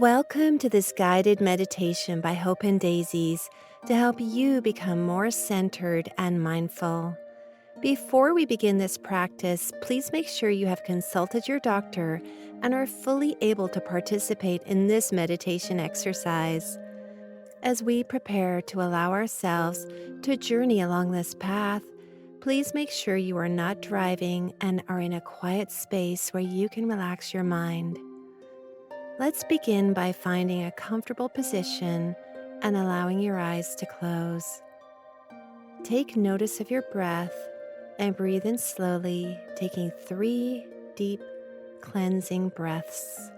Welcome to this guided meditation by Hope and Daisies to help you become more centered and mindful. Before we begin this practice, please make sure you have consulted your doctor and are fully able to participate in this meditation exercise. As we prepare to allow ourselves to journey along this path, please make sure you are not driving and are in a quiet space where you can relax your mind. Let's begin by finding a comfortable position and allowing your eyes to close. Take notice of your breath and breathe in slowly, taking 3 deep, cleansing breaths.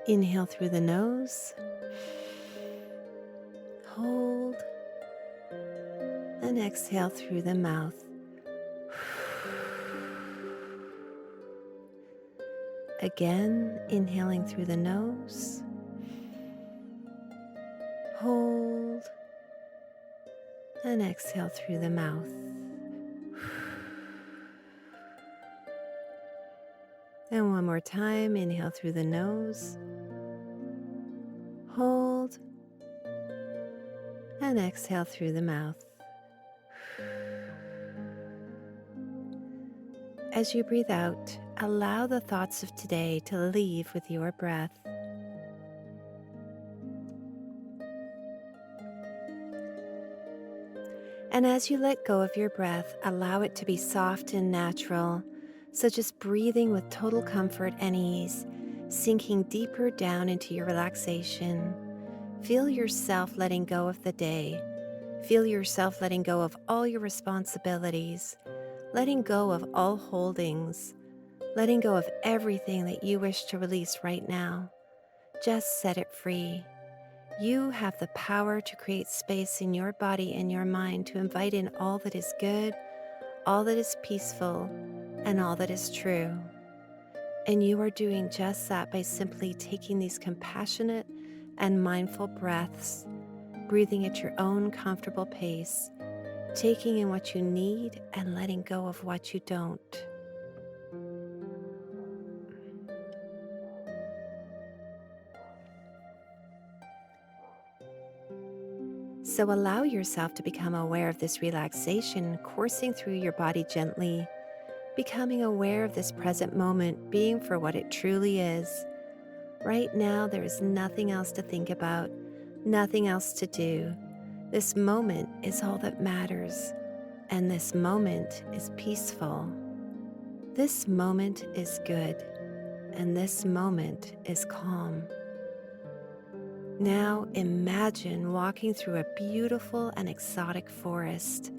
Inhale through the nose, hold, and exhale through the mouth. Again, inhaling through the nose, hold, and exhale through the mouth. And one more time, inhale through the nose, hold, and exhale through the mouth. As you breathe out, allow the thoughts of today to leave with your breath. And as you let go of your breath, allow it to be soft and natural, such as breathing with total comfort and ease, sinking deeper down into your relaxation. Feel yourself letting go of the day. Feel yourself letting go of all your responsibilities, letting go of all holdings, letting go of everything that you wish to release right now. Just set it free. You have the power to create space in your body and your mind to invite in all that is good, all that is peaceful, and all that is true. And you are doing just that by simply taking these compassionate and mindful breaths, breathing at your own comfortable pace, taking in what you need and letting go of what you don't. So allow yourself to become aware of this relaxation coursing through your body gently, becoming aware of this present moment being for what it truly is. Right now, there is nothing else to think about, nothing else to do. This moment is all that matters, and this moment is peaceful. This moment is good, and this moment is calm. Now imagine walking through a beautiful and exotic forest.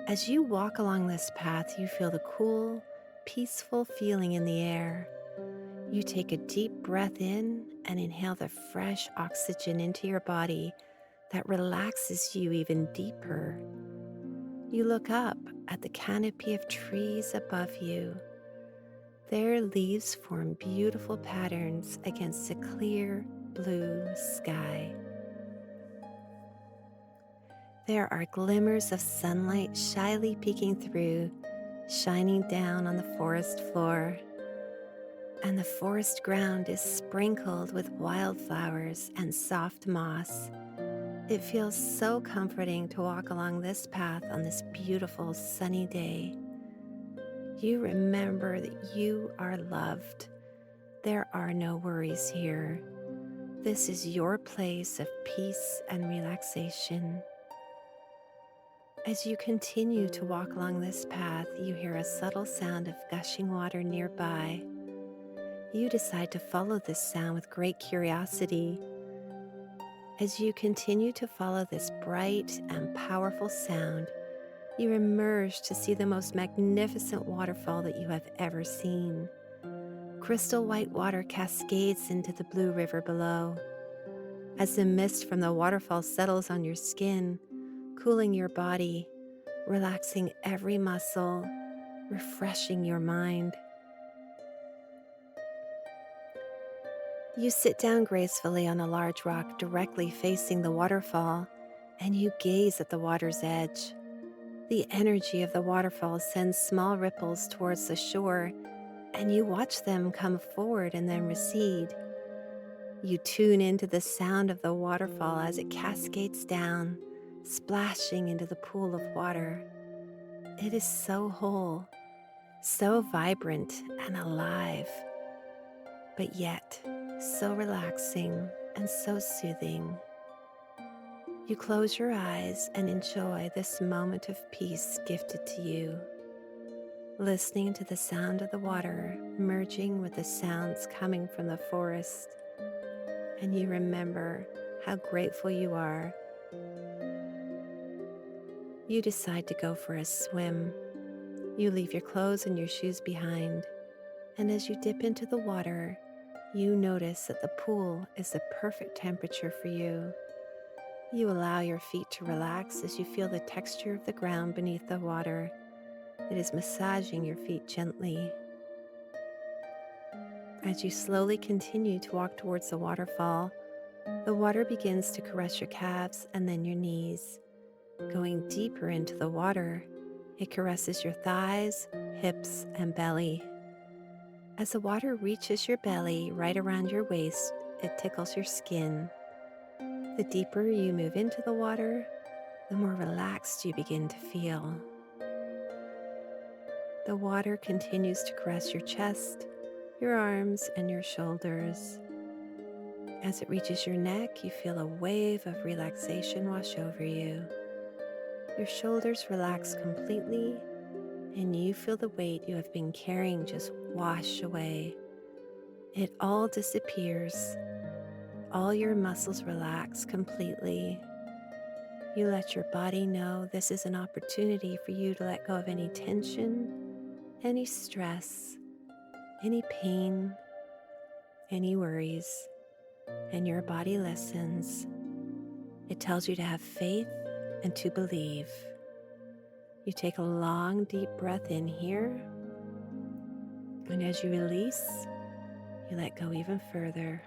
As you walk along this path, you feel the cool, peaceful feeling in the air. You take a deep breath in and inhale the fresh oxygen into your body that relaxes you even deeper. You look up at the canopy of trees above you. Their leaves form beautiful patterns against a clear blue sky. There are glimmers of sunlight shyly peeking through, shining down on the forest floor. And the forest ground is sprinkled with wildflowers and soft moss. It feels so comforting to walk along this path on this beautiful sunny day. You remember that you are loved. There are no worries here. This is your place of peace and relaxation. As you continue to walk along this path, you hear a subtle sound of gushing water nearby. You decide to follow this sound with great curiosity. As you continue to follow this bright and powerful sound, you emerge to see the most magnificent waterfall that you have ever seen. Crystal white water cascades into the blue river below. As the mist from the waterfall settles on your skin, cooling your body, relaxing every muscle, refreshing your mind. You sit down gracefully on a large rock directly facing the waterfall, and you gaze at the water's edge. The energy of the waterfall sends small ripples towards the shore, and you watch them come forward and then recede, You tune into the sound of the waterfall as it cascades down, splashing into the pool of water. It is so whole, so vibrant and alive, but yet so relaxing and so soothing. You close your eyes and enjoy this moment of peace gifted to you, listening to the sound of the water merging with the sounds coming from the forest. And you remember how grateful you are. You decide to go for a swim. You leave your clothes and your shoes behind. And as you dip into the water, you notice that the pool is the perfect temperature for you. You allow your feet to relax as you feel the texture of the ground beneath the water. It is massaging your feet gently. As you slowly continue to walk towards the waterfall, the water begins to caress your calves and then your knees. Going deeper into the water, it caresses your thighs, hips, and belly. As the water reaches your belly right around your waist, it tickles your skin. The deeper you move into the water, the more relaxed you begin to feel. The water continues to caress your chest, your arms, and your shoulders. As it reaches your neck, you feel a wave of relaxation wash over you. Your shoulders relax completely, and you feel the weight you have been carrying just wash away. It all disappears. All your muscles relax completely. You let your body know this is an opportunity for you to let go of any tension, any stress, any pain, any worries, and your body listens. It tells you to have faith and to believe. You take a long, deep breath in here, and as you release, you let go even further,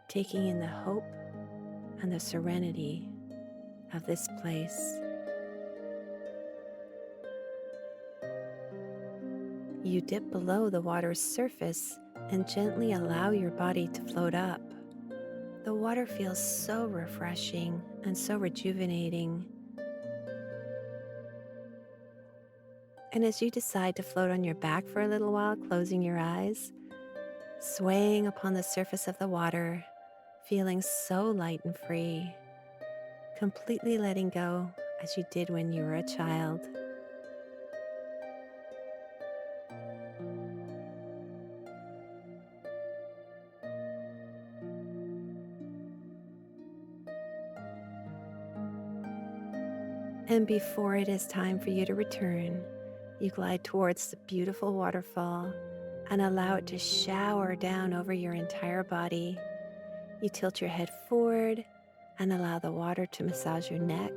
taking in the hope and the serenity of this place. You dip below the water's surface and gently allow your body to float up. The water feels so refreshing and so rejuvenating. And as you decide to float on your back for a little while, closing your eyes, swaying upon the surface of the water, feeling so light and free, completely letting go as you did when you were a child. And before it is time for you to return, you glide towards the beautiful waterfall and allow it to shower down over your entire body. You tilt your head forward and allow the water to massage your neck.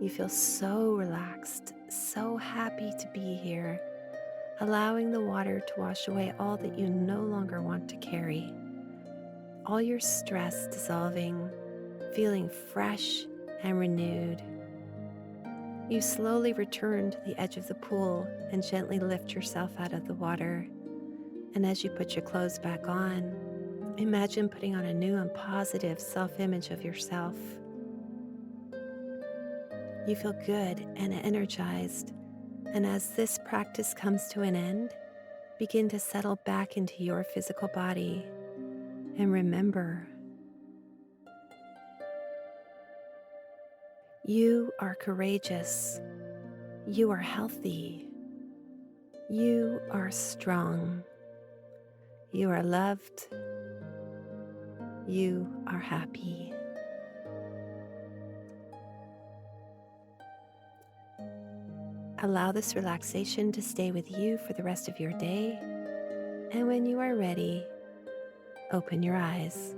You feel so relaxed, so happy to be here, allowing the water to wash away all that you no longer want to carry. All your stress dissolving, feeling fresh and renewed. You slowly return to the edge of the pool and gently lift yourself out of the water. And as you put your clothes back on, imagine putting on a new and positive self-image of yourself. You feel good and energized, and as this practice comes to an end, begin to settle back into your physical body. And remember, you are courageous, you are healthy, you are strong, you are loved, you are happy. Allow this relaxation to stay with you for the rest of your day, and when you are ready, open your eyes.